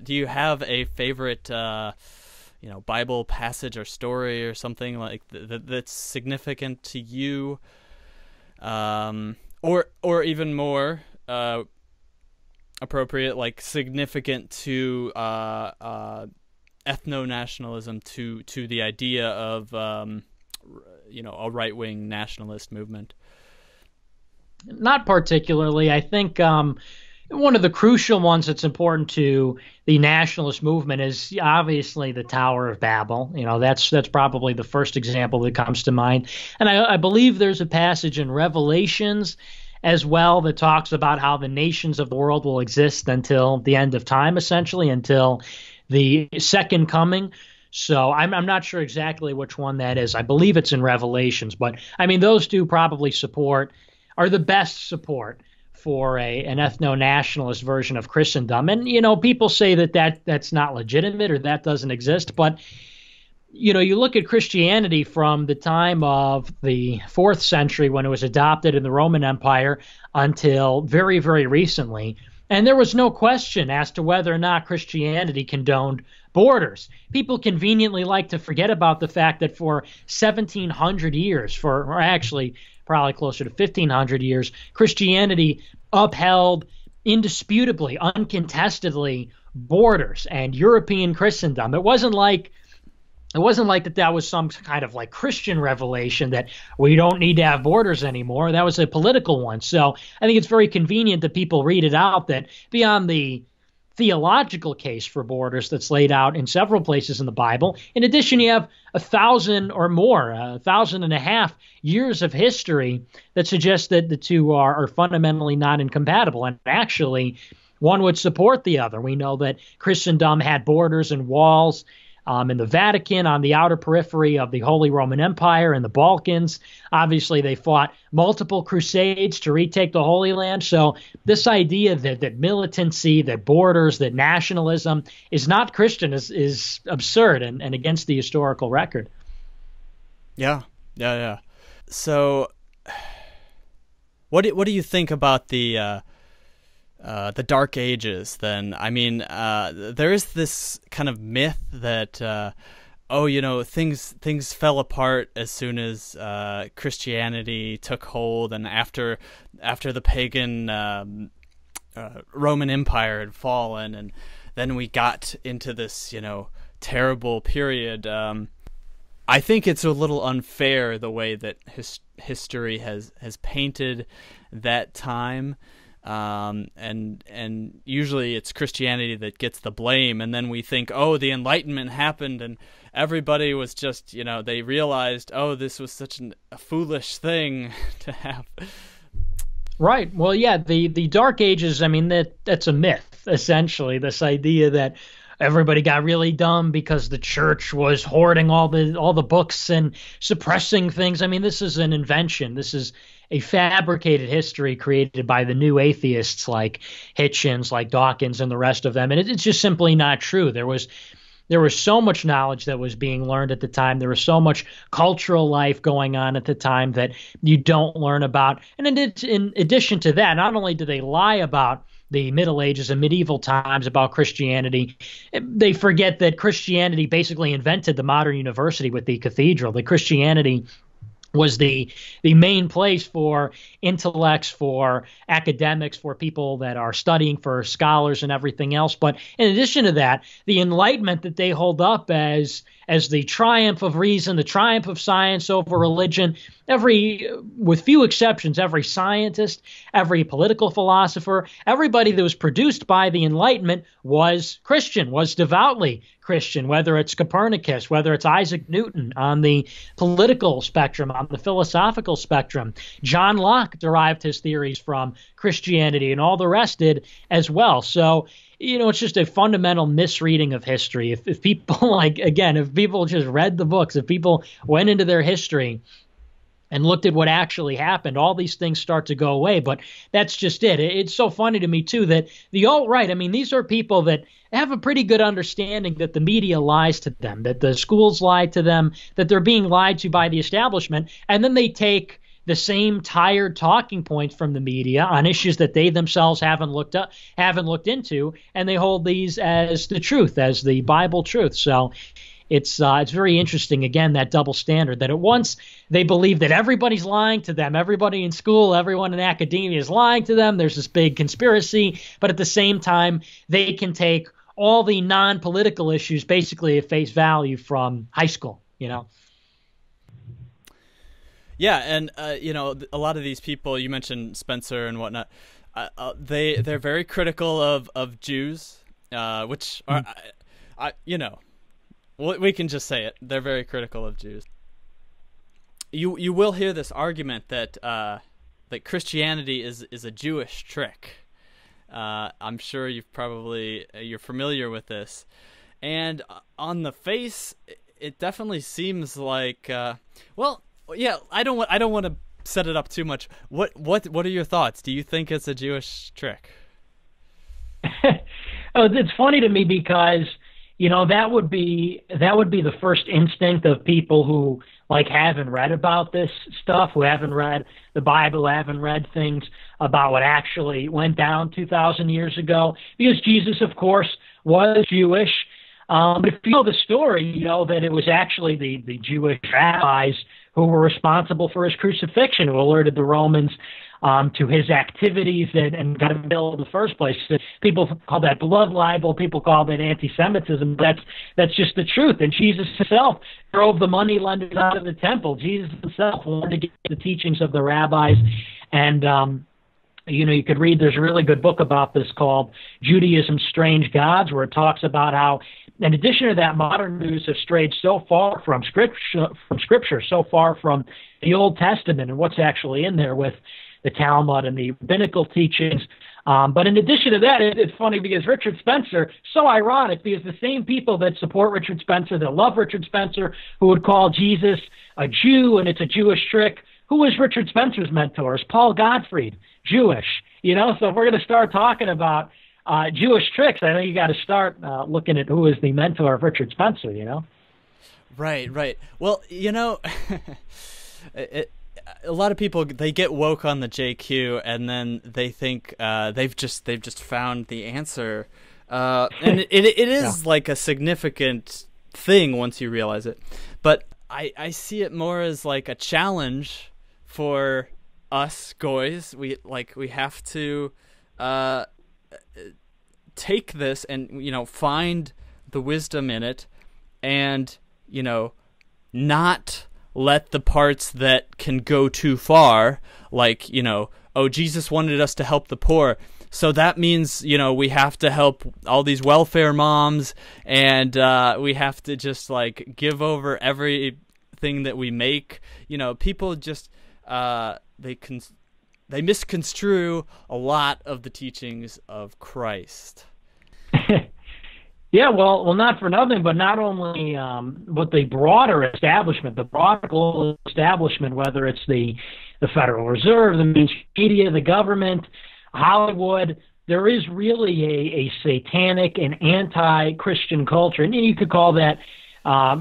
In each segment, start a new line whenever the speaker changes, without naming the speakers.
do you have a favorite Bible passage or story or something like that's significant to you, or even more appropriate, like significant to ethno-nationalism, to the idea of a right-wing nationalist movement?
Not particularly. I think one of the crucial ones that's important to the nationalist movement is obviously the Tower of Babel. That's probably the first example that comes to mind. And I believe there's a passage in Revelations as well that talks about how the nations of the world will exist until the end of time, essentially, until the second coming. So I'm not sure exactly which one that is. I believe it's in Revelations, but I mean, those two probably are the best support for an ethno-nationalist version of Christendom. And, people say that's not legitimate or that doesn't exist. But, you look at Christianity from the time of the 4th century when it was adopted in the Roman Empire until very, very recently. And there was no question as to whether or not Christianity condoned borders. People conveniently like to forget about the fact that for 1,700 years, or actually probably closer to 1,500 years, Christianity upheld indisputably, uncontestedly, borders and European Christendom. It wasn't like that was some kind of like Christian revelation that we don't need to have borders anymore. That was a political one. So I think it's very convenient that people read it out that beyond the theological case for borders that's laid out in several places in the Bible, in addition, you have 1,000 or more, 1,500 years of history that suggests that the two are fundamentally not incompatible. And actually, one would support the other. We know that Christendom had borders and walls in the Vatican, on the outer periphery of the Holy Roman Empire in the Balkans. Obviously, they fought multiple crusades to retake the Holy Land. So this idea that militancy, that borders, that nationalism is not Christian is absurd and against the historical record.
Yeah. So what do you think about the Dark Ages then? I mean, there is this kind of myth that, things fell apart as soon as Christianity took hold, and after the pagan Roman Empire had fallen, and then we got into this, terrible period. I think it's a little unfair the way that history has painted that time. And usually it's Christianity that gets the blame, and then we think, oh, the Enlightenment happened and everybody was just, they realized, oh, this was such a foolish thing to have.
Right. Well, yeah, the Dark Ages, I mean, that's a myth, essentially, this idea that everybody got really dumb because the church was hoarding all the books and suppressing things. I mean, this is an invention. This is a fabricated history created by the new atheists like Hitchens, like Dawkins, and the rest of them. And it's just simply not true. There was so much knowledge that was being learned at the time. There was so much cultural life going on at the time that you don't learn about. And in addition to that, not only do they lie about the Middle Ages and medieval times about Christianity, they forget that Christianity basically invented the modern university with the cathedral. That Christianity was the main place for intellects, for academics, for people that are studying, for scholars and everything else. But in addition to that, the Enlightenment that they hold up as the triumph of reason, the triumph of science over religion, with few exceptions, every scientist, every political philosopher, everybody that was produced by the Enlightenment was Christian, was devoutly Christian, whether it's Copernicus, whether it's Isaac Newton on the political spectrum, on the philosophical spectrum. John Locke derived his theories from Christianity, and all the rest did as well. So, it's just a fundamental misreading of history. If people, if people just read the books, if people went into their history and looked at what actually happened, all these things start to go away. But that's just it. It's so funny to me, too, that the alt-right, I mean, these are people that have a pretty good understanding that the media lies to them, that the schools lie to them, that they're being lied to by the establishment, and then they take the same tired talking points from the media on issues that they themselves haven't looked into, and they hold these as the truth, as the Bible truth. So it's very interesting, again, that double standard, that at once they believe that everybody's lying to them, everybody in school, everyone in academia is lying to them, there's this big conspiracy, but at the same time, they can take all the non-political issues basically at face value from high school, you know?
Yeah, and you know, a lot of these people, you mentioned Spencer and whatnot, they're very critical of Jews, which are, you know, we can just say it. They're very critical of Jews. You will hear this argument that that Christianity is a Jewish trick. I'm sure you're familiar with this, and on the face, it definitely seems like well. Yeah, I don't want to set it up too much. What are your thoughts? Do you think it's a Jewish trick?
Oh, it's funny to me because, you know, that would be the first instinct of people who like haven't read about this stuff, who haven't read the Bible, haven't read things about what actually went down 2,000 years ago. Because Jesus, of course, was Jewish. But if you know the story, you know that it was actually the Jewish rabbis who were responsible for his crucifixion, who alerted the Romans to his activities and got him killed in the first place. People call that blood libel. People call that anti-Semitism. That's just the truth. And Jesus himself drove the money lenders out of the temple. Jesus himself wanted to get the teachings of the rabbis. And you know, you could read, there's a really good book about this called Judaism's Strange Gods, where it talks about how, in addition to that, modern Jews have strayed so far from Scripture, so far from the Old Testament and what's actually in there with the Talmud and the rabbinical teachings. But in addition to that, it's funny because Richard Spencer, so ironic, because the same people that support Richard Spencer, that love Richard Spencer, who would call Jesus a Jew and it's a Jewish trick, who was Richard Spencer's mentors? Paul Gottfried, Jewish. You know, so if we're going to start talking about Jewish tricks, I think you got to start looking at who is the mentor of Richard Spencer, you know?
Right. Well, you know, a lot of people, they get woke on the JQ and then they think they've just found the answer. And it is like a significant thing once you realize it. But I see it more as like a challenge for us goys. We have to take this and, you know, find the wisdom in it and, you know, not let the parts that can go too far, like, you know, oh, Jesus wanted us to help the poor, so that means, you know, we have to help all these welfare moms and we have to just like give over everything that we make. You know, people just they misconstrue a lot of the teachings of Christ.
Yeah, well, not for nothing, but not only but the broader establishment, the broader global establishment, whether it's the Federal Reserve, the media, the government, Hollywood, there is really a satanic and anti-Christian culture, and you could call that,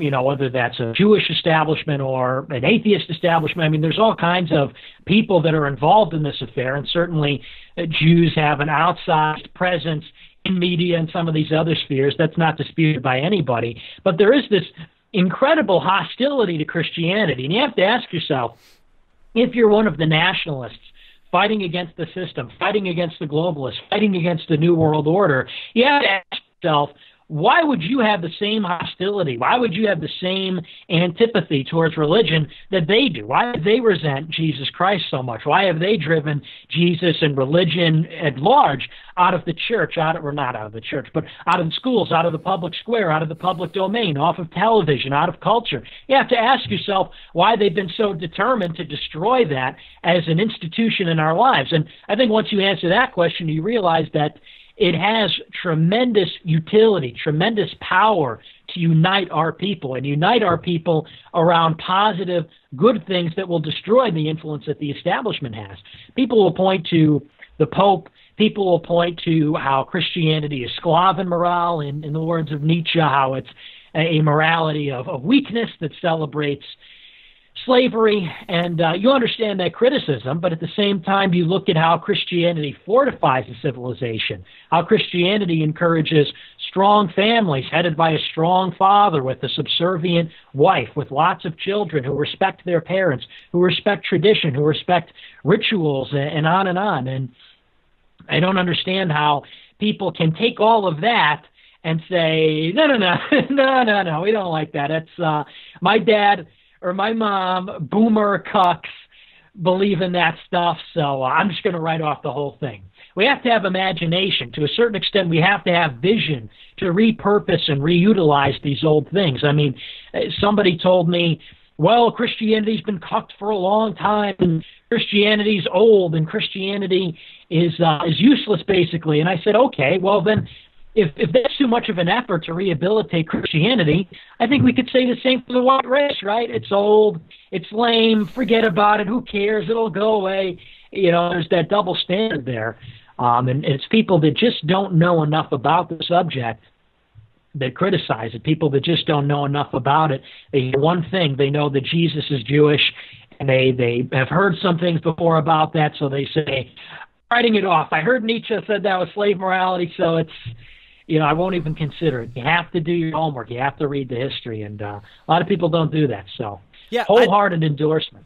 you know, whether that's a Jewish establishment or an atheist establishment. I mean, there's all kinds of people that are involved in this affair, and certainly Jews have an outsized presence in media and some of these other spheres. That's not disputed by anybody. But there is this incredible hostility to Christianity, and you have to ask yourself, if you're one of the nationalists fighting against the system, fighting against the globalists, fighting against the New World Order, you have to ask yourself, why would you have the same hostility? Why would you have the same antipathy towards religion that they do? Why do they resent Jesus Christ so much? Why have they driven Jesus and religion at large out of the church, or not out of the church, but out of the schools, out of the public square, out of the public domain, off of television, out of culture? You have to ask yourself why they've been so determined to destroy that as an institution in our lives. And I think once you answer that question, you realize that it has tremendous utility, tremendous power to unite our people and unite our people around positive, good things that will destroy the influence that the establishment has. People will point to the Pope. People will point to how Christianity is Sklaven morale, in the words of Nietzsche, how it's a morality of weakness that celebrates slavery, and you understand that criticism, but at the same time, you look at how Christianity fortifies a civilization, how Christianity encourages strong families headed by a strong father with a subservient wife, with lots of children who respect their parents, who respect tradition, who respect rituals, and on and on. And I don't understand how people can take all of that and say, no, we don't like that. It's my dad or my mom, boomer cucks, believe in that stuff, so I'm just going to write off the whole thing. We have to have imagination. To a certain extent, we have to have vision to repurpose and reutilize these old things. I mean, somebody told me, well, Christianity's been cucked for a long time, and Christianity's old, and Christianity is useless, basically. And I said, okay, well then, if that's too much of an effort to rehabilitate Christianity, I think we could say the same for the white race, right? It's old, it's lame, forget about it, who cares, it'll go away. You know, there's that double standard there. And it's people that just don't know enough about the subject that criticize it, people that just don't know enough about it. They hear one thing, they know that Jesus is Jewish, and they have heard some things before about that, so they say, writing it off. I heard Nietzsche said that was slave morality, so it's, you know, I won't even consider it. You have to do your homework. You have to read the history, and a lot of people don't do that. So,
yeah,
wholehearted endorsement.